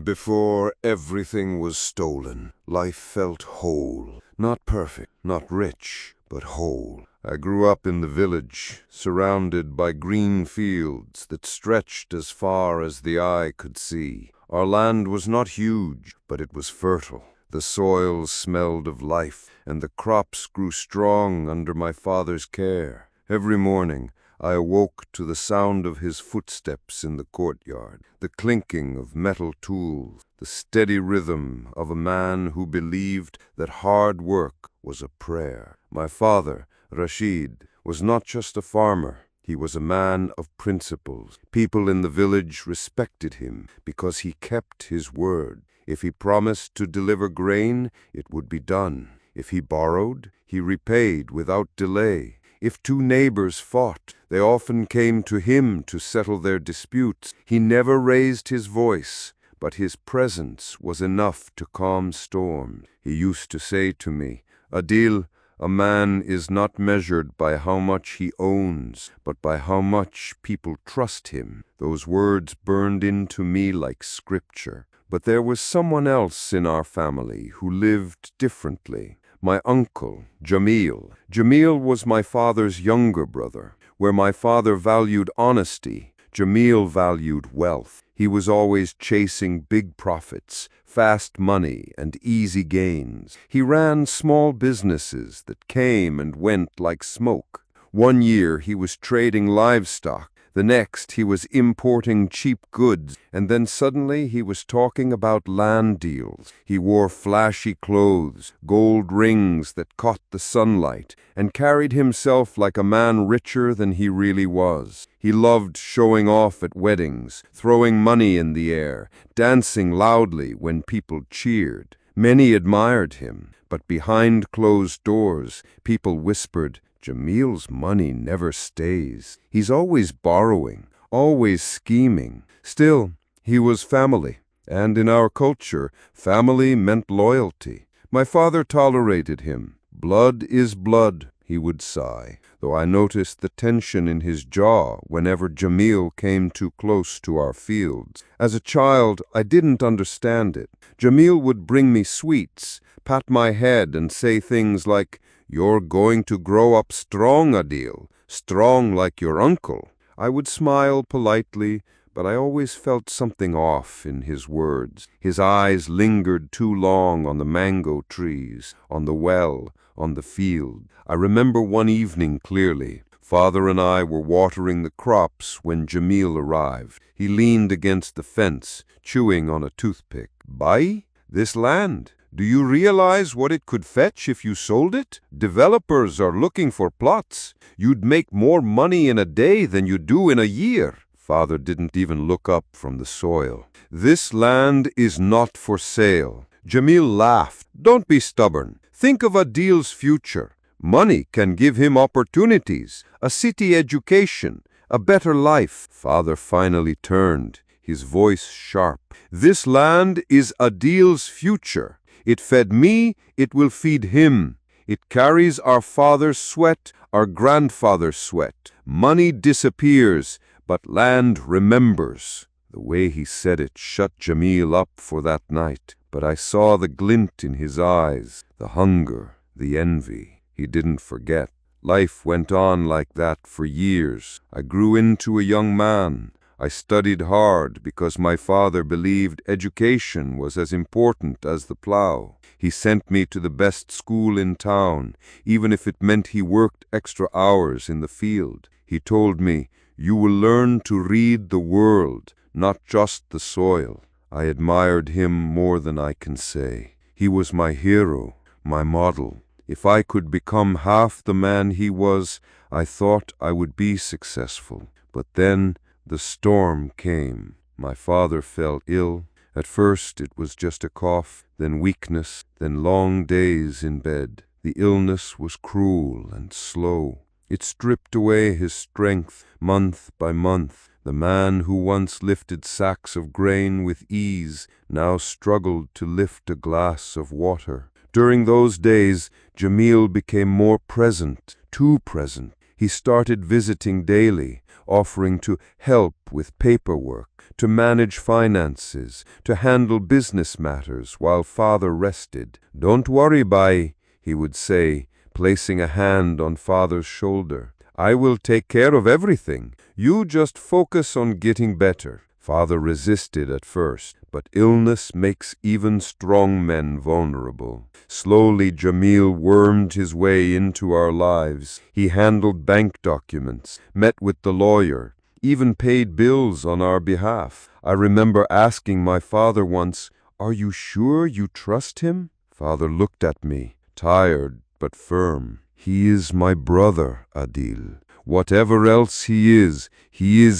Before everything was stolen, life felt whole. Not perfect, not rich, but whole. I grew up in the village, surrounded by green fields that stretched as far as the eye could see. Our land was not huge, but it was fertile. The soil smelled of life, and the crops grew strong under my father's care. Every morning, I awoke to the sound of his footsteps in the courtyard, the clinking of metal tools, the steady rhythm of a man who believed that hard work was a prayer. My father, Rashid, was not just a farmer. He was a man of principles. People in the village respected him because he kept his word. If he promised to deliver grain, it would be done. If he borrowed, he repaid without delay. If two neighbors fought, they often came to him to settle their disputes. He never raised his voice, but his presence was enough to calm storms. He used to say to me, "Adil, a man is not measured by how much he owns, but by how much people trust him." Those words burned into me like scripture. But there was someone else in our family who lived differently. My uncle, Jamil. Jamil was my father's younger brother. Where my father valued honesty, Jamil valued wealth. He was always chasing big profits, fast money, and easy gains. He ran small businesses that came and went like smoke. One year he was trading livestock. The next, he was importing cheap goods, and then suddenly he was talking about land deals. He wore flashy clothes, gold rings that caught the sunlight, and carried himself like a man richer than he really was. He loved showing off at weddings, throwing money in the air, dancing loudly when people cheered. Many admired him, but behind closed doors, people whispered, "Jamil's money never stays. He's always borrowing, always scheming." Still, he was family, and in our culture, family meant loyalty. My father tolerated him. "Blood is blood," he would sigh, though I noticed the tension in his jaw whenever Jamil came too close to our fields. As a child, I didn't understand it. Jamil would bring me sweets, pat my head, and say things like, "You're going to grow up strong, Adil, strong like your uncle." I would smile politely, but I always felt something off in his words. His eyes lingered too long on the mango trees, on the well, on the field. I remember one evening clearly. Father and I were watering the crops when Jamil arrived. He leaned against the fence, chewing on a toothpick. "Bhai, this land. Do you realize what it could fetch if you sold it? Developers are looking for plots. You'd make more money in a day than you do in a year." Father didn't even look up from the soil. "This land is not for sale." Jamil laughed. "Don't be stubborn. Think of Adil's future. Money can give him opportunities, a city education, a better life." Father finally turned, his voice sharp. "This land is Adil's future. It fed me, it will feed him. It carries our father's sweat, our grandfather's sweat. Money disappears, but land remembers." The way he said it shut Jamil up for that night, but I saw the glint in his eyes, the hunger, the envy. He didn't forget. Life went on like that for years. I grew into a young man. I studied hard because my father believed education was as important as the plow. He sent me to the best school in town, even if it meant he worked extra hours in the field. He told me, "You will learn to read the world, not just the soil." I admired him more than I can say. He was my hero, my model. If I could become half the man he was, I thought I would be successful. But then the storm came. My father fell ill. At first it was just a cough, then weakness, then long days in bed. The illness was cruel and slow. It stripped away his strength month by month. The man who once lifted sacks of grain with ease now struggled to lift a glass of water. During those days, Jamil became more present, too present. He started visiting daily, offering to help with paperwork, to manage finances, to handle business matters while Father rested. "Don't worry, Bai," he would say, placing a hand on Father's shoulder. "I will take care of everything. You just focus on getting better." Father resisted at first, but illness makes even strong men vulnerable. Slowly, Jamil wormed his way into our lives. He handled bank documents, met with the lawyer, even paid bills on our behalf. I remember asking my father once, "Are you sure you trust him?" Father looked at me, tired but firm. "He is my brother, Adil. Whatever else he is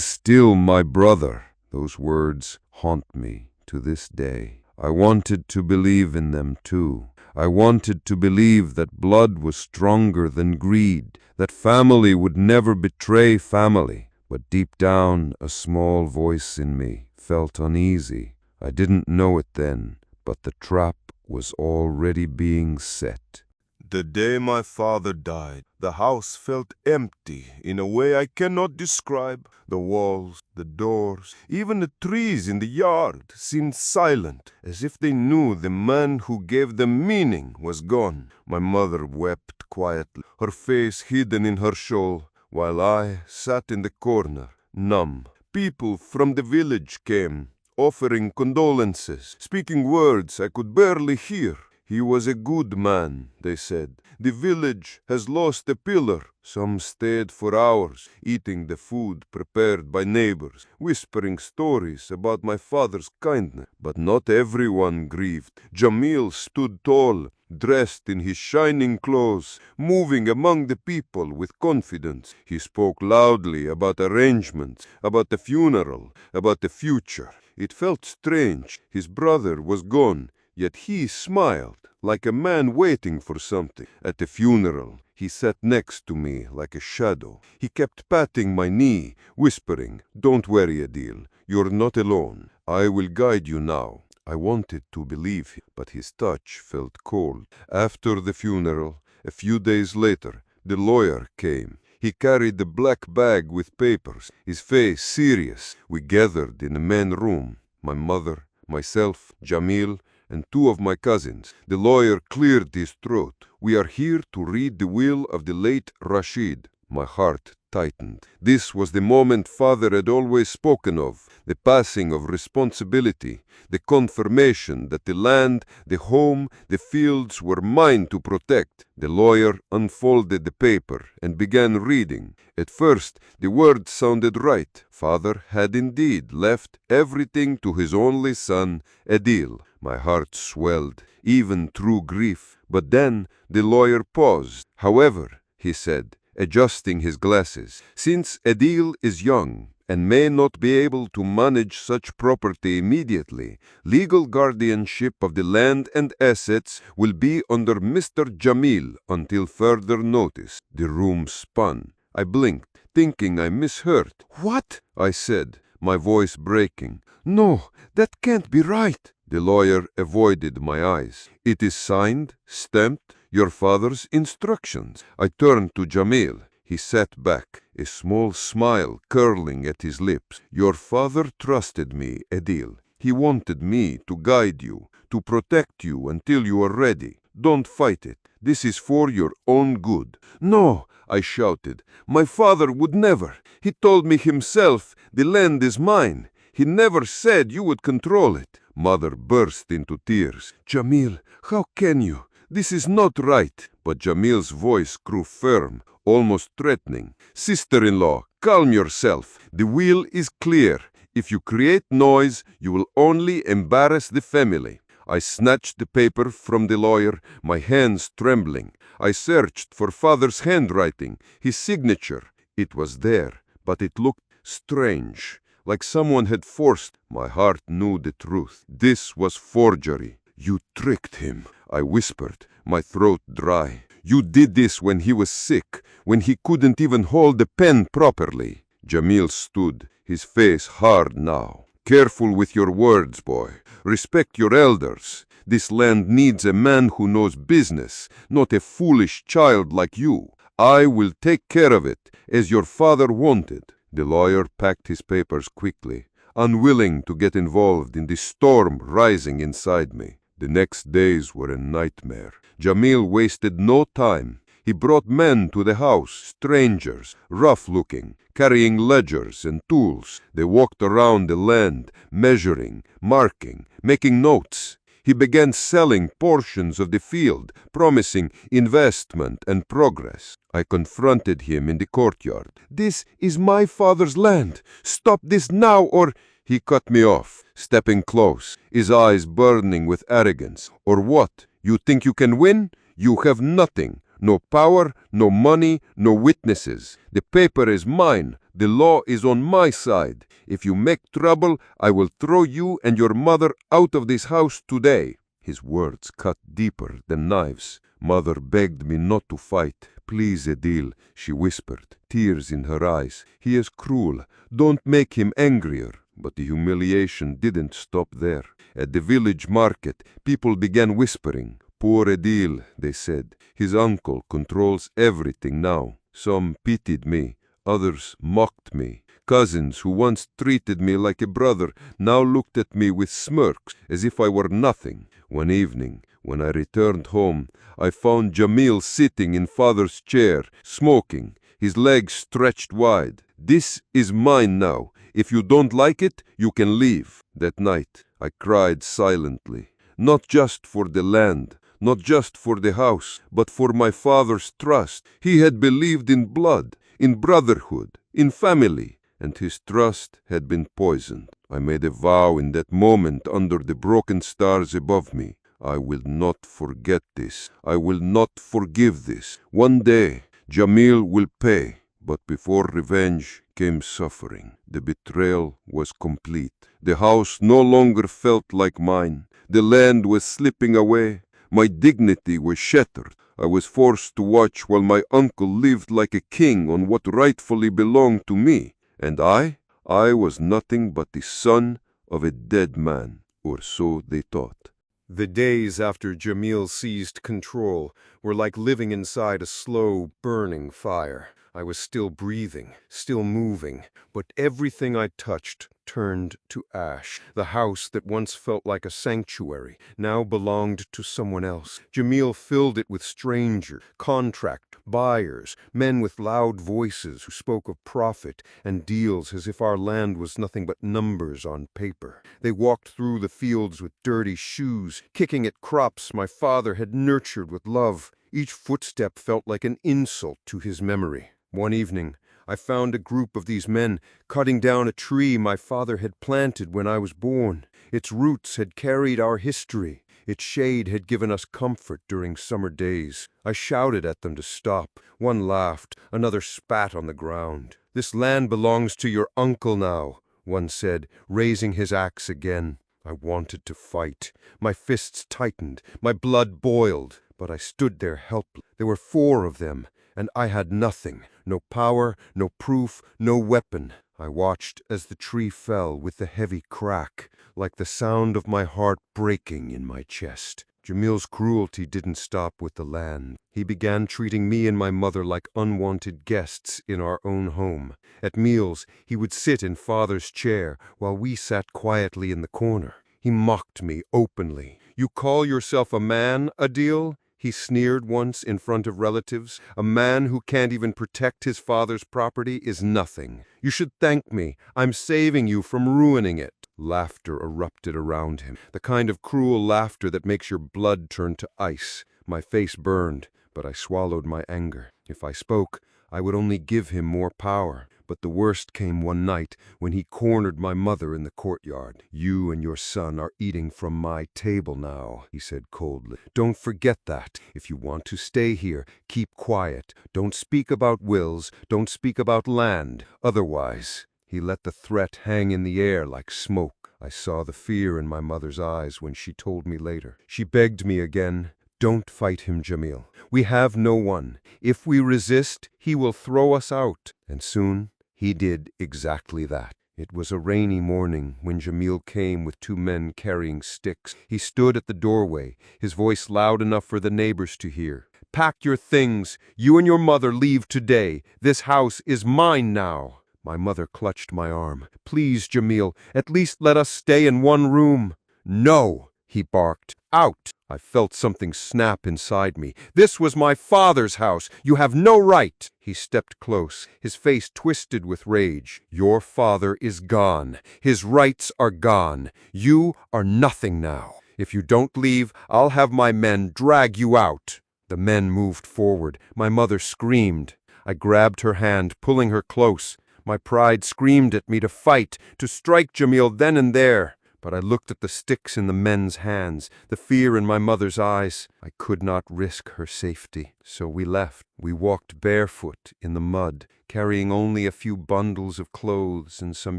still my brother." Those words haunt me to this day. I wanted to believe in them too. I wanted to believe that blood was stronger than greed, that family would never betray family. But deep down, a small voice in me felt uneasy. I didn't know it then, but the trap was already being set. The day my father died, the house felt empty in a way I cannot describe. The walls, the doors, even the trees in the yard seemed silent, as if they knew the man who gave them meaning was gone. My mother wept quietly, her face hidden in her shawl, while I sat in the corner, numb. People from the village came, offering condolences, speaking words I could barely hear. "He was a good man," they said. "The village has lost a pillar." Some stayed for hours, eating the food prepared by neighbors, whispering stories about my father's kindness. But not everyone grieved. Jamil stood tall, dressed in his shining clothes, moving among the people with confidence. He spoke loudly about arrangements, about the funeral, about the future. It felt strange. His brother was gone, yet he smiled, like a man waiting for something. At the funeral, he sat next to me like a shadow. He kept patting my knee, whispering, "Don't worry, Adil, you're not alone. I will guide you now." I wanted to believe him, but his touch felt cold. After the funeral, a few days later, the lawyer came. He carried a black bag with papers, his face serious. We gathered in the main room, my mother, myself, Jamil, and two of my cousins. The lawyer cleared his throat. "We are here to read the will of the late Rashid." My heart tightened. This was the moment Father had always spoken of, the passing of responsibility, the confirmation that the land, the home, the fields were mine to protect. The lawyer unfolded the paper and began reading. At first, the words sounded right. Father had indeed left everything to his only son, Adil. My heart swelled, even through grief. But then the lawyer paused. "However," he said, adjusting his glasses, "since Adil is young and may not be able to manage such property immediately, legal guardianship of the land and assets will be under Mr. Jamil until further notice." The room spun. I blinked, thinking I misheard. "What?" I said, my voice breaking. "No, that can't be right." The lawyer avoided my eyes. "It is signed, stamped, your father's instructions." I turned to Jamil. He sat back, a small smile curling at his lips. "Your father trusted me, Adil. He wanted me to guide you, to protect you until you are ready. Don't fight it. This is for your own good." "No," I shouted. "My father would never. He told me himself the land is mine. He never said you would control it." Mother burst into tears. "Jamil, how can you? This is not right." But Jamil's voice grew firm, almost threatening. "Sister-in-law, calm yourself. The will is clear. If you create noise, you will only embarrass the family." I snatched the paper from the lawyer, my hands trembling. I searched for Father's handwriting, his signature. It was there, but it looked strange, like someone had forced. My heart knew the truth. This was forgery. "You tricked him," I whispered, my throat dry. "You did this when he was sick, when he couldn't even hold the pen properly." Jamil stood, his face hard now. "Careful with your words, boy. Respect your elders. This land needs a man who knows business, not a foolish child like you." I will take care of it, as your father wanted. The lawyer packed his papers quickly, unwilling to get involved in the storm rising inside me. The next days were a nightmare. Jamil wasted no time. He brought men to the house, strangers, rough-looking, carrying ledgers and tools. They walked around the land, measuring, marking, making notes. He began selling portions of the field, promising investment and progress. I confronted him in the courtyard. "This is my father's land. Stop this now or—" He cut me off, stepping close, his eyes burning with arrogance. "Or what? You think you can win? You have nothing. No power, no money, no witnesses. The paper is mine. The law is on my side. If you make trouble, I will throw you and your mother out of this house today." His words cut deeper than knives. Mother begged me not to fight. "Please, Edil," she whispered, tears in her eyes. "He is cruel. Don't make him angrier." But the humiliation didn't stop there. At the village market, people began whispering. "Poor Edil," they said. "His uncle controls everything now." Some pitied me. Others mocked me. Cousins who once treated me like a brother now looked at me with smirks, as if I were nothing. One evening, when I returned home, I found Jamil sitting in father's chair, smoking, his legs stretched wide. "This is mine now. If you don't like it, you can leave." That night, I cried silently, not just for the land, not just for the house, but for my father's trust. He had believed in blood, in brotherhood, in family, and his trust had been poisoned. I made a vow in that moment under the broken stars above me. I will not forget this. I will not forgive this. One day, Jamil will pay. But before revenge came suffering. The betrayal was complete. The house no longer felt like mine. The land was slipping away. My dignity was shattered. I was forced to watch while my uncle lived like a king on what rightfully belonged to me. And I was nothing but the son of a dead man, or so they thought. The days after Jamil seized control were like living inside a slow, burning fire. I was still breathing, still moving, but everything I touched turned to ash. The house that once felt like a sanctuary now belonged to someone else. Jamil filled it with strangers, contract buyers, men with loud voices who spoke of profit and deals as if our land was nothing but numbers on paper. They walked through the fields with dirty shoes, kicking at crops my father had nurtured with love. Each footstep felt like an insult to his memory. One evening, I found a group of these men cutting down a tree my father had planted when I was born. Its roots had carried our history. Its shade had given us comfort during summer days. I shouted at them to stop. One laughed, another spat on the ground. "This land belongs to your uncle now," one said, raising his axe again. I wanted to fight. My fists tightened, my blood boiled, but I stood there helpless. There were 4 of them, and I had nothing. No power, no proof, no weapon. I watched as the tree fell with a heavy crack, like the sound of my heart breaking in my chest. Jamil's cruelty didn't stop with the land. He began treating me and my mother like unwanted guests in our own home. At meals, he would sit in father's chair while we sat quietly in the corner. He mocked me openly. "You call yourself a man, Adil?" he sneered once in front of relatives. "A man who can't even protect his father's property is nothing. You should thank me. I'm saving you from ruining it." Laughter erupted around him, the kind of cruel laughter that makes your blood turn to ice. My face burned, but I swallowed my anger. If I spoke, I would only give him more power. But the worst came one night when he cornered my mother in the courtyard. "You and your son are eating from my table now," he said coldly. "Don't forget that. If you want to stay here, keep quiet. Don't speak about wills. Don't speak about land. Otherwise—" He let the threat hang in the air like smoke. I saw the fear in my mother's eyes when she told me later. She begged me again, "Don't fight him, Jamil. We have no one. If we resist, he will throw us out." And soon he did exactly that. It was a rainy morning when Jamil came with 2 men carrying sticks. He stood at the doorway, his voice loud enough for the neighbors to hear. Pack your things. You and your mother leave today. This house is mine now." My mother clutched my arm. "Please, Jamil, at least let us stay in one room." "No," he barked. "Out." I felt something snap inside me. "This was my father's house. You have no right." He stepped close, his face twisted with rage. "Your father is gone. His rights are gone. You are nothing now. If you don't leave, I'll have my men drag you out." The men moved forward. My mother screamed. I grabbed her hand, pulling her close. My pride screamed at me to fight, to strike Jamil then and there. But I looked at the sticks in the men's hands, the fear in my mother's eyes. I could not risk her safety. So we left. We walked barefoot in the mud, carrying only a few bundles of clothes and some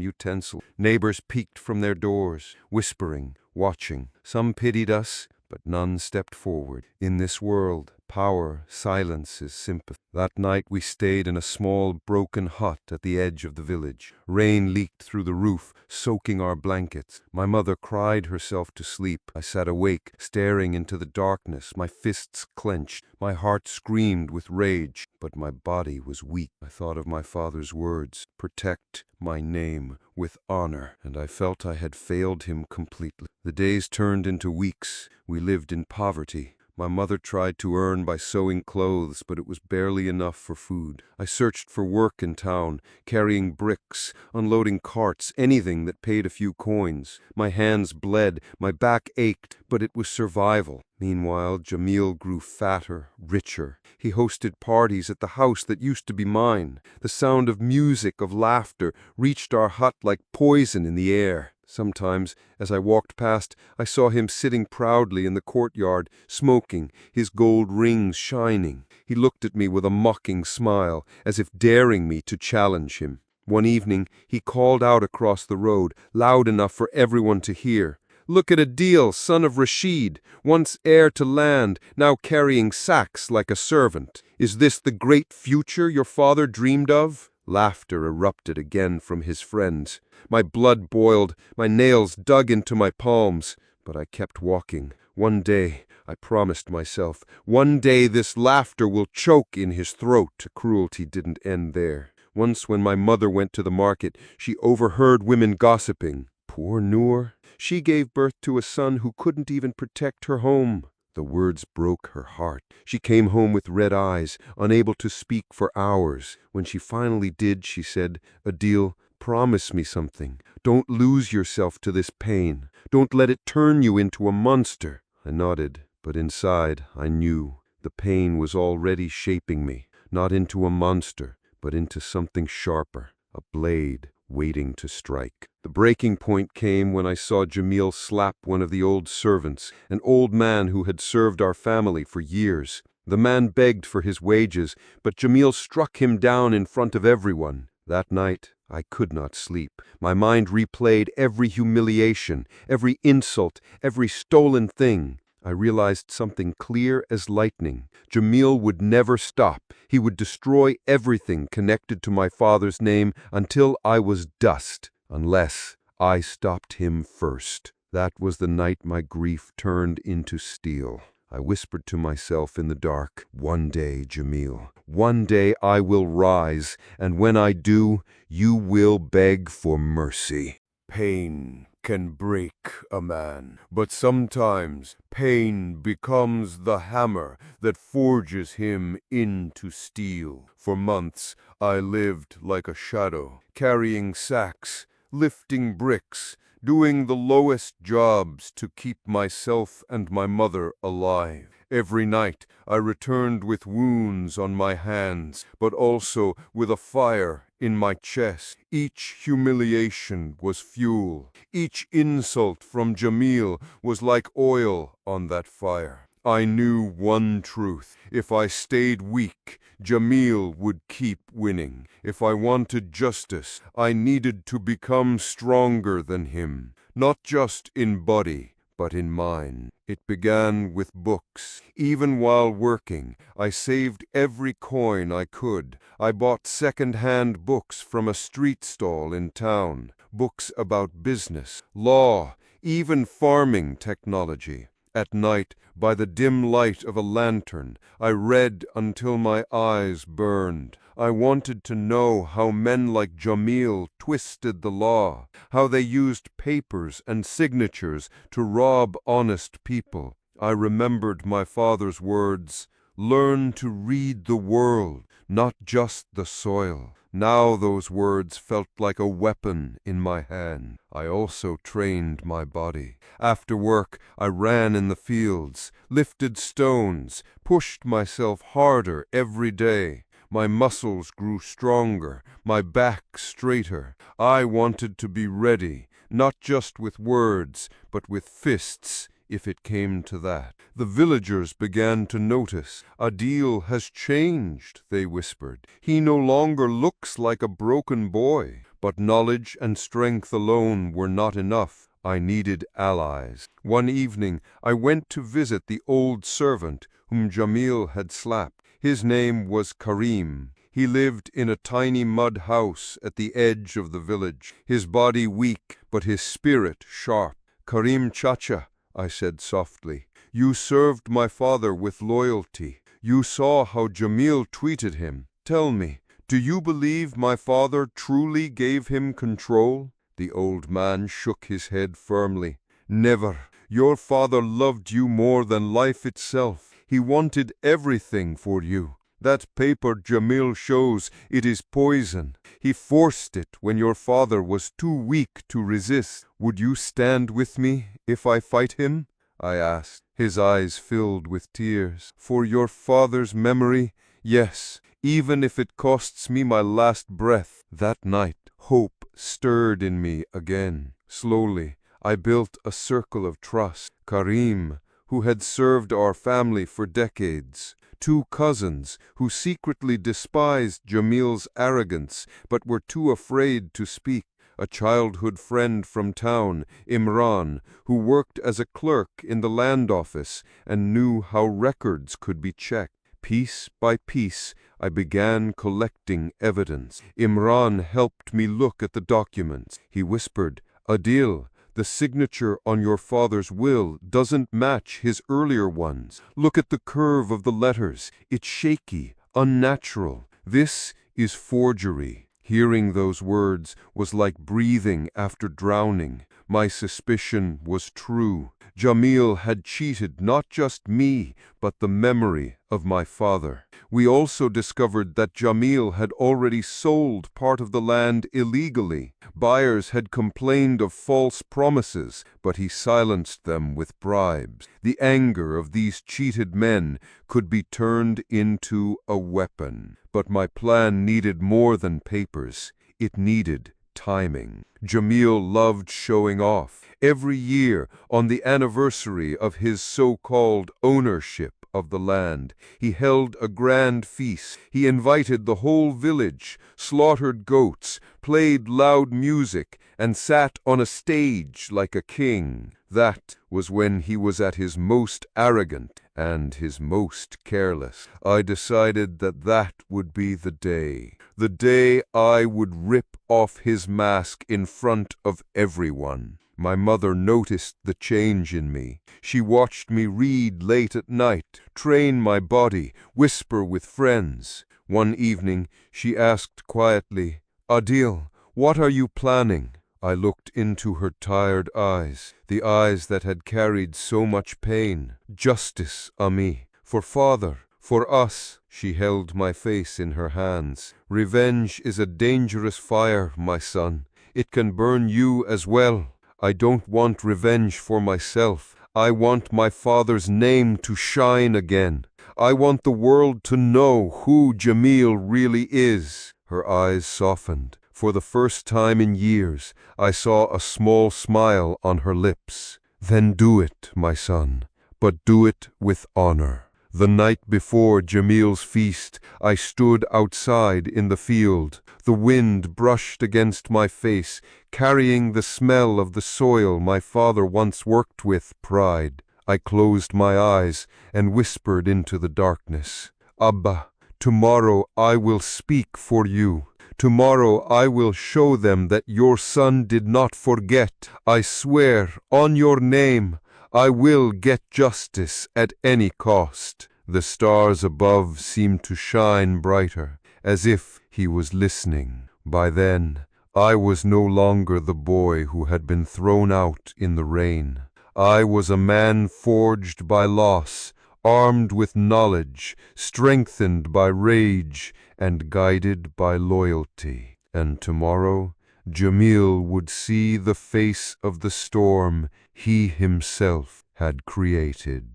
utensils. Neighbors peeked from their doors, whispering, watching. Some pitied us, but none stepped forward. In this world, power, silence is sympathy. That night we stayed in a small, broken hut at the edge of the village. Rain leaked through the roof, soaking our blankets. My mother cried herself to sleep. I sat awake, staring into the darkness, my fists clenched. My heart screamed with rage, but my body was weak. I thought of my father's words, "Protect my name with honor," and I felt I had failed him completely. The days turned into weeks. We lived in poverty. My mother tried to earn by sewing clothes, but it was barely enough for food. I searched for work in town, carrying bricks, unloading carts, anything that paid a few coins. My hands bled, my back ached, but it was survival. Meanwhile, Jamil grew fatter, richer. He hosted parties at the house that used to be mine. The sound of music, of laughter, reached our hut like poison in the air. Sometimes, as I walked past, I saw him sitting proudly in the courtyard, smoking, his gold rings shining. He looked at me with a mocking smile, as if daring me to challenge him. One evening, he called out across the road, loud enough for everyone to hear. "Look at Adil, son of Rashid, once heir to land, now carrying sacks like a servant. Is this the great future your father dreamed of?" Laughter erupted again from his friends. My blood boiled, my nails dug into my palms, but I kept walking. One day, I promised myself, one day this laughter will choke in his throat. Cruelty didn't end there. Once when my mother went to the market, she overheard women gossiping. Poor Noor. She gave birth to a son who couldn't even protect her home. The words broke her heart. She came home with red eyes, unable to speak for hours. When she finally did, she said, "Adil, promise me something. Don't lose yourself to this pain. Don't let it turn you into a monster." I nodded, but inside I knew the pain was already shaping me, not into a monster, but into something sharper, a blade waiting to strike. The breaking point came when I saw Jamil slap one of the old servants, an old man who had served our family for years. The man begged for his wages, but Jamil struck him down in front of everyone. That night, I could not sleep. My mind replayed every humiliation, every insult, every stolen thing. I realized something clear as lightning. Jamil would never stop. He would destroy everything connected to my father's name until I was dust, unless I stopped him first. That was the night my grief turned into steel. I whispered to myself in the dark, "One day, Jamil, one day I will rise, and when I do, you will beg for mercy." Pain can break a man, but sometimes pain becomes the hammer that forges him into steel. For months, I lived like a shadow, carrying sacks, lifting bricks, doing the lowest jobs to keep myself and my mother alive. Every night I returned with wounds on my hands, but also with a fire in my chest. Each humiliation was fuel. Each insult from Jamil was like oil on that fire. I knew one truth. If I stayed weak, Jamil would keep winning. If I wanted justice, I needed to become stronger than him, not just in body, but in mind. It began with books. Even while working, I saved every coin I could. I bought second-hand books from a street stall in town, books about business, law, even farming technology. At night, by the dim light of a lantern, I read until my eyes burned. I wanted to know how men like Jamil twisted the law, how they used papers and signatures to rob honest people. I remembered my father's words, "Learn to read the world, not just the soil." Now those words felt like a weapon in my hand. I also trained my body. After work, I ran in the fields, lifted stones, pushed myself harder every day. My muscles grew stronger, my back straighter. I wanted to be ready, not just with words, but with fists, if it came to that. The villagers began to notice. "Adil has changed," they whispered. "He no longer looks like a broken boy." But knowledge and strength alone were not enough. I needed allies. One evening, I went to visit the old servant whom Jamil had slapped. His name was Karim. He lived in a tiny mud house at the edge of the village, his body weak, but his spirit sharp. "Karim Chacha," I said softly, "you served my father with loyalty. You saw how Jamil treated him. Tell me, do you believe my father truly gave him control?" The old man shook his head firmly. "Never. Your father loved you more than life itself. He wanted everything for you. That paper Jamil shows, it is poison. He forced it when your father was too weak to resist. Would you stand with me if I fight him?" I asked. His eyes filled with tears. "For your father's memory, yes, even if it costs me my last breath." That night, hope stirred in me again. Slowly, I built a circle of trust. Karim, who had served our family for decades. Two cousins who secretly despised Jamil's arrogance but were too afraid to speak. A childhood friend from town, Imran, who worked as a clerk in the land office and knew how records could be checked. Piece by piece, I began collecting evidence. Imran helped me look at the documents. He whispered, "Adil, the signature on your father's will doesn't match his earlier ones. Look at the curve of the letters. It's shaky, unnatural. This is forgery." Hearing those words was like breathing after drowning. My suspicion was true. Jamil had cheated not just me, but the memory of my father. We also discovered that Jamil had already sold part of the land illegally. Buyers had complained of false promises, but he silenced them with bribes. The anger of these cheated men could be turned into a weapon. But my plan needed more than papers. It needed timing. Jamil loved showing off. Every year, on the anniversary of his so-called ownership of the land, he held a grand feast. He invited the whole village, slaughtered goats, played loud music, and sat on a stage like a king. That was when he was at his most arrogant and his most careless. I decided that that would be the day I would rip off his mask in front of everyone. My mother noticed the change in me. She watched me read late at night, train my body, whisper with friends. One evening, she asked quietly, "Adil, what are you planning?" I looked into her tired eyes, the eyes that had carried so much pain. "Justice, Ami, for father, for us." She held my face in her hands. "Revenge is a dangerous fire, my son. It can burn you as well. I don't want revenge for myself. I want my father's name to shine again. I want the world to know who Jamil really is." Her eyes softened. For the first time in years, I saw a small smile on her lips. "Then do it, my son, but do it with honor." The night before Jamil's feast, I stood outside in the field. The wind brushed against my face, carrying the smell of the soil my father once worked with pride. I closed my eyes and whispered into the darkness, "Abba, tomorrow I will speak for you. Tomorrow I will show them that your son did not forget. I swear, on your name, I will get justice at any cost." The stars above seemed to shine brighter, as if he was listening. By then, I was no longer the boy who had been thrown out in the rain. I was a man forged by loss, armed with knowledge, strengthened by rage, and guided by loyalty. And tomorrow, Jamil would see the face of the storm he himself had created.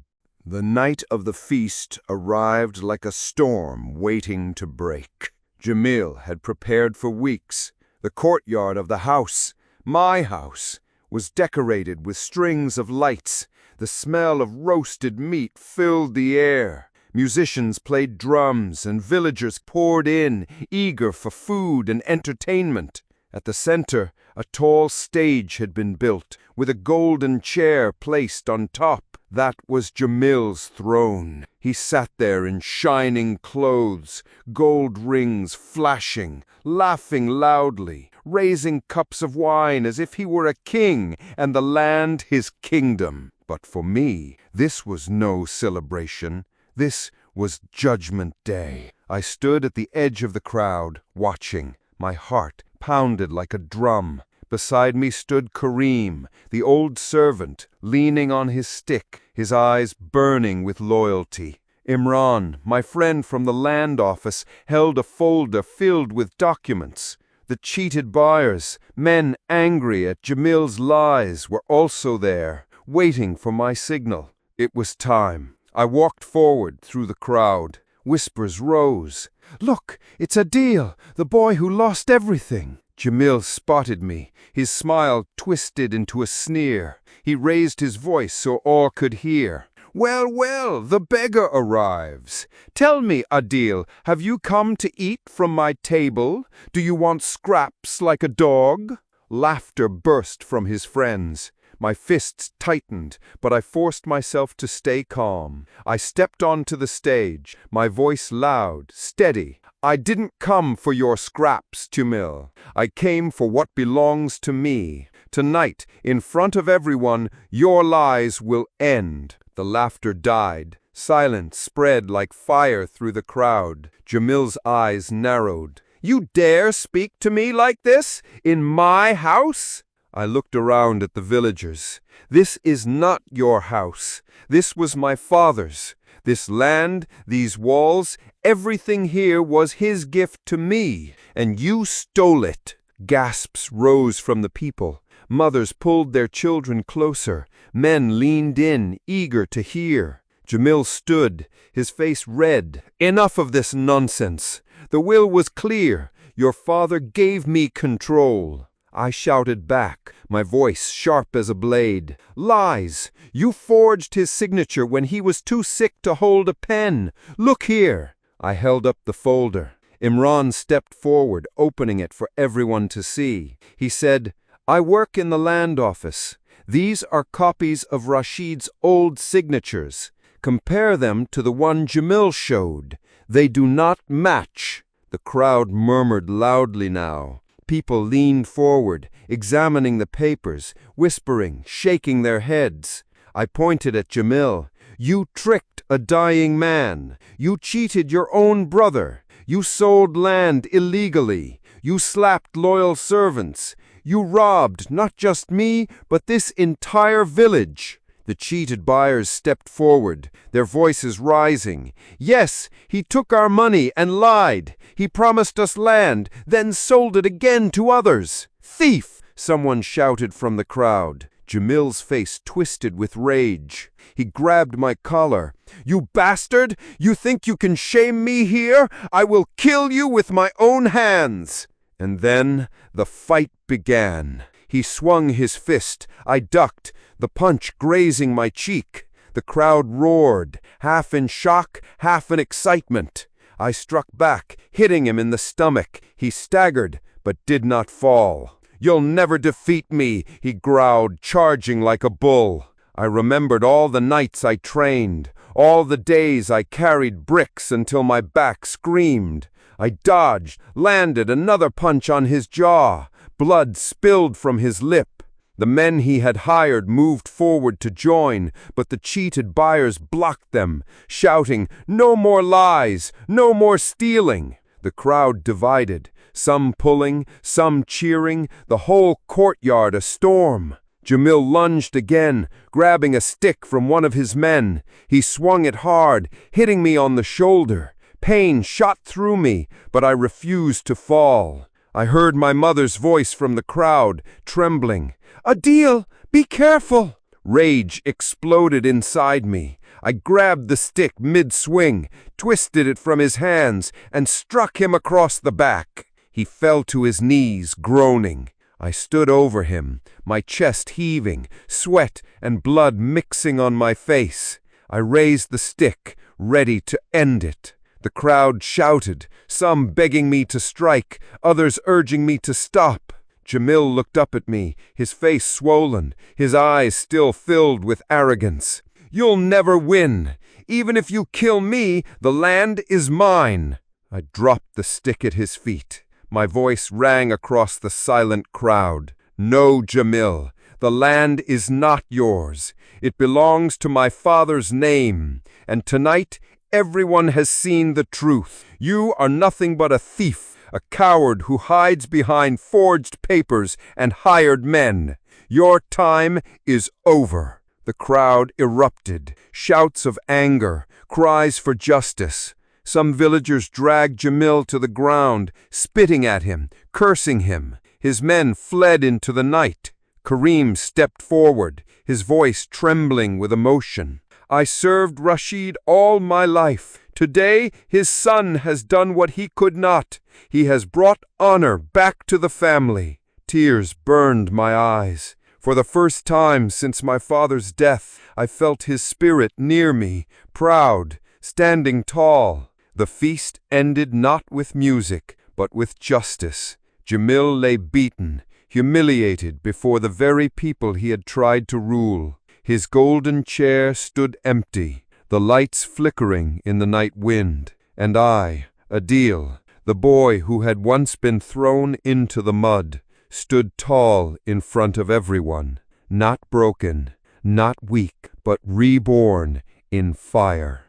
The night of the feast arrived like a storm waiting to break. Jamil had prepared for weeks. The courtyard of the house, my house, was decorated with strings of lights. The smell of roasted meat filled the air. Musicians played drums and villagers poured in, eager for food and entertainment. At the center, a tall stage had been built, with a golden chair placed on top. That was Jamil's throne. He sat there in shining clothes, gold rings flashing, laughing loudly, raising cups of wine as if he were a king and the land his kingdom. But for me, this was no celebration. This was Judgment Day. I stood at the edge of the crowd, watching. My heart pounded like a drum. Beside me stood Kareem, the old servant, leaning on his stick, his eyes burning with loyalty. Imran, my friend from the land office, held a folder filled with documents. The cheated buyers, men angry at Jamil's lies, were also there, waiting for my signal. It was time. I walked forward through the crowd. Whispers rose. "Look, it's Adil, the boy who lost everything." Jamil spotted me, his smile twisted into a sneer. He raised his voice so all could hear. "Well, well, the beggar arrives. Tell me, Adil, have you come to eat from my table? Do you want scraps like a dog?" Laughter burst from his friends. My fists tightened, but I forced myself to stay calm. I stepped onto the stage, my voice loud, steady. "I didn't come for your scraps, Jamil. I came for what belongs to me. Tonight, in front of everyone, your lies will end." The laughter died. Silence spread like fire through the crowd. Jamil's eyes narrowed. "You dare speak to me like this? In my house?" I looked around at the villagers. "This is not your house. This was my father's. This land, these walls, everything here was his gift to me, and you stole it." Gasps rose from the people. Mothers pulled their children closer. Men leaned in, eager to hear. Jamil stood, his face red. "Enough of this nonsense. The will was clear. Your father gave me control." I shouted back, my voice sharp as a blade. "Lies! You forged his signature when he was too sick to hold a pen. Look here." I held up the folder. Imran stepped forward, opening it for everyone to see. He said, "I work in the land office. These are copies of Rashid's old signatures. Compare them to the one Jamil showed. They do not match." The crowd murmured loudly now. People leaned forward, examining the papers, whispering, shaking their heads. I pointed at Jamil. "You tricked a dying man. You cheated your own brother. You sold land illegally. You slapped loyal servants. You robbed not just me, but this entire village." The cheated buyers stepped forward, their voices rising. "Yes, he took our money and lied. He promised us land, then sold it again to others." "Thief!" someone shouted from the crowd. Jamil's face twisted with rage. He grabbed my collar. "You bastard! You think you can shame me here? I will kill you with my own hands!" And then the fight began. He swung his fist. I ducked, the punch grazing my cheek. The crowd roared, half in shock, half in excitement. I struck back, hitting him in the stomach. He staggered, but did not fall. "You'll never defeat me," he growled, charging like a bull. I remembered all the nights I trained, all the days I carried bricks until my back screamed. I dodged, landed another punch on his jaw. Blood spilled from his lip. The men he had hired moved forward to join, but the cheated buyers blocked them, shouting, "No more lies! No more stealing!" The crowd divided, some pulling, some cheering, the whole courtyard astorm. Jamil lunged again, grabbing a stick from one of his men. He swung it hard, hitting me on the shoulder. Pain shot through me, but I refused to fall. I heard my mother's voice from the crowd, trembling. "Adil, be careful!" Rage exploded inside me. I grabbed the stick mid-swing, twisted it from his hands, and struck him across the back. He fell to his knees, groaning. I stood over him, my chest heaving, sweat and blood mixing on my face. I raised the stick, ready to end it. The crowd shouted, some begging me to strike, others urging me to stop. Jamil looked up at me, his face swollen, his eyes still filled with arrogance. "You'll never win. Even if you kill me, the land is mine." I dropped the stick at his feet. My voice rang across the silent crowd. "No, Jamil, the land is not yours. It belongs to my father's name, and tonight everyone has seen the truth. You are nothing but a thief, a coward who hides behind forged papers and hired men. Your time is over." The crowd erupted, shouts of anger, cries for justice. Some villagers dragged Jamil to the ground, spitting at him, cursing him. His men fled into the night. Karim stepped forward, his voice trembling with emotion. "I served Rashid all my life. Today his son has done what he could not. He has brought honor back to the family." Tears burned my eyes. For the first time since my father's death, I felt his spirit near me, proud, standing tall. The feast ended not with music, but with justice. Jamil lay beaten, humiliated before the very people he had tried to rule. His golden chair stood empty, the lights flickering in the night wind. And I, Adil, the boy who had once been thrown into the mud, stood tall in front of everyone, not broken, not weak, but reborn in fire.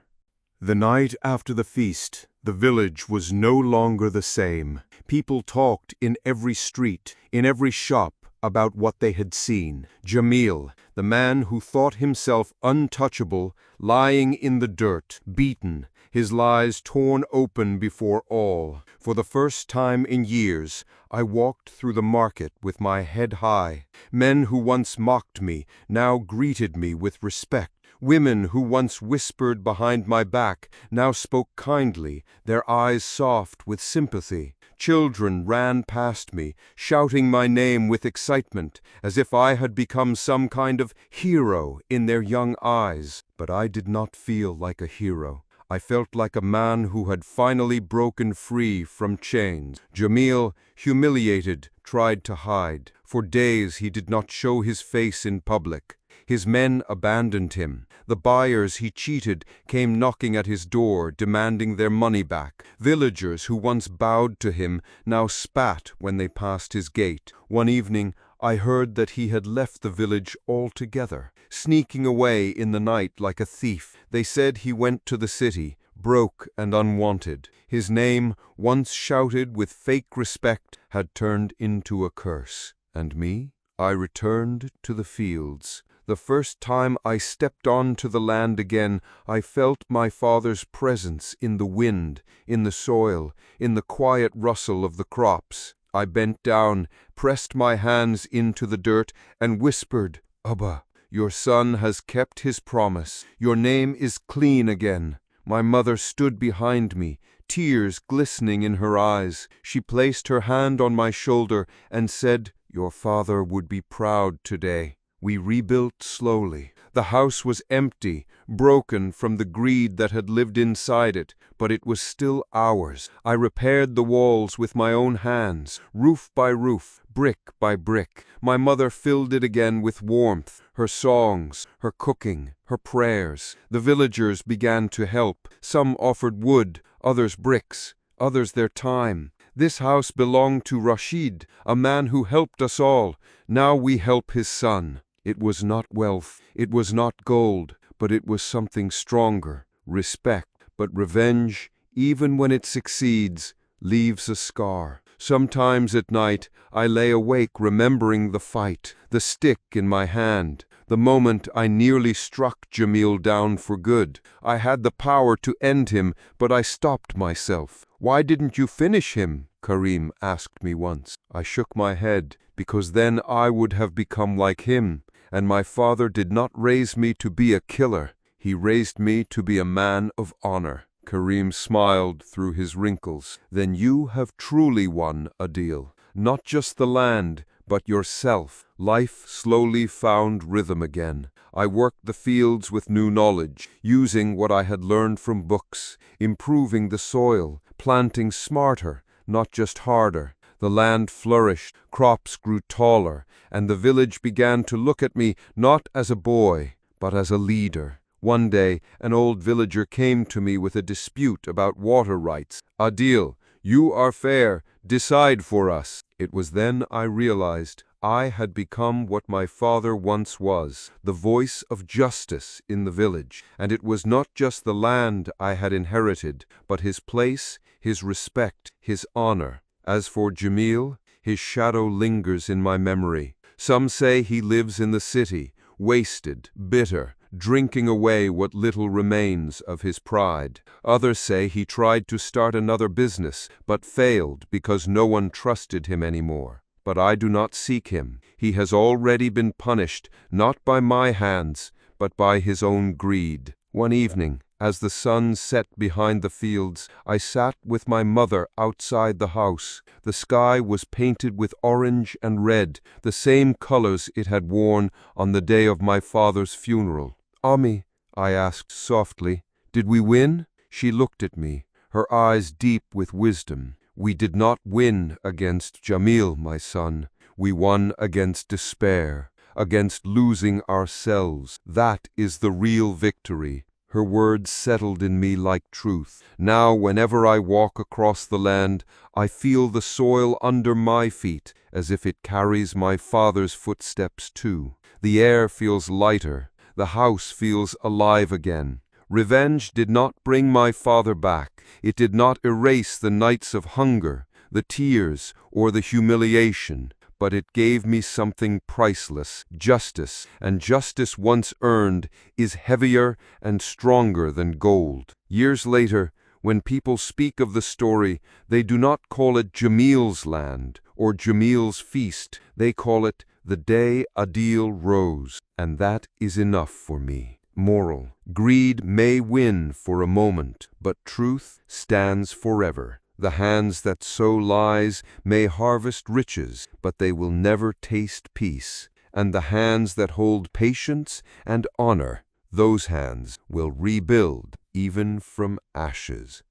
The night after the feast, the village was no longer the same. People talked in every street, in every shop, about what they had seen. Jamil, the man who thought himself untouchable, lying in the dirt, beaten, his lies torn open before all. For the first time in years, I walked through the market with my head high. Men who once mocked me now greeted me with respect. Women who once whispered behind my back now spoke kindly, their eyes soft with sympathy. Children ran past me, shouting my name with excitement, as if I had become some kind of hero in their young eyes. But I did not feel like a hero. I felt like a man who had finally broken free from chains. Jamil, humiliated, tried to hide. For days he did not show his face in public. His men abandoned him. The buyers he cheated came knocking at his door, demanding their money back. Villagers who once bowed to him now spat when they passed his gate. One evening, I heard that he had left the village altogether, sneaking away in the night like a thief. They said he went to the city, broke and unwanted. His name, once shouted with fake respect, had turned into a curse. And me? I returned to the fields. The first time I stepped onto the land again, I felt my father's presence in the wind, in the soil, in the quiet rustle of the crops. I bent down, pressed my hands into the dirt, and whispered, "Abba, your son has kept his promise. Your name is clean again." My mother stood behind me, tears glistening in her eyes. She placed her hand on my shoulder and said, "Your father would be proud today." We rebuilt slowly. The house was empty, broken from the greed that had lived inside it, but it was still ours. I repaired the walls with my own hands, roof by roof, brick by brick. My mother filled it again with warmth, her songs, her cooking, her prayers. The villagers began to help. Some offered wood, others bricks, others their time. This house belonged to Rashid, a man who helped us all. Now we help his son. It was not wealth, it was not gold, but it was something stronger, respect. But revenge, even when it succeeds, leaves a scar. Sometimes at night I lay awake remembering the fight, the stick in my hand, the moment I nearly struck Jamil down for good. I had the power to end him, but I stopped myself. "Why didn't you finish him?" Karim asked me once. I shook my head, because then I would have become like him, and my father did not raise me to be a killer. He raised me to be a man of honor. Karim smiled through his wrinkles. "Then you have truly won, Adil. Not just the land, but yourself." Life slowly found rhythm again. I worked the fields with new knowledge, using what I had learned from books, improving the soil, planting smarter, not just harder. The land flourished, crops grew taller, and the village began to look at me not as a boy, but as a leader. One day, an old villager came to me with a dispute about water rights. "Adil, you are fair, decide for us." It was then I realized I had become what my father once was, the voice of justice in the village. And it was not just the land I had inherited, but his place, his respect, his honor. As for Jamil, his shadow lingers in my memory. Some say he lives in the city, wasted, bitter, drinking away what little remains of his pride. Others say he tried to start another business, but failed because no one trusted him anymore. But I do not seek him. He has already been punished, not by my hands, but by his own greed. One evening, as the sun set behind the fields, I sat with my mother outside the house. The sky was painted with orange and red, the same colors it had worn on the day of my father's funeral. "Ami," I asked softly, "did we win?" She looked at me, her eyes deep with wisdom. "We did not win against Jamil, my son. We won against despair, against losing ourselves. That is the real victory." Her words settled in me like truth. Now, whenever I walk across the land, I feel the soil under my feet, as if it carries my father's footsteps too. The air feels lighter. The house feels alive again. Revenge did not bring my father back. It did not erase the nights of hunger, the tears, or the humiliation. But it gave me something priceless, justice, and justice once earned is heavier and stronger than gold. Years later, when people speak of the story, they do not call it Jamil's land or Jamil's feast. They call it the day Adil rose, and that is enough for me. Moral: greed may win for a moment, but truth stands forever. The hands that sow lies may harvest riches, but they will never taste peace. And the hands that hold patience and honor, those hands will rebuild even from ashes.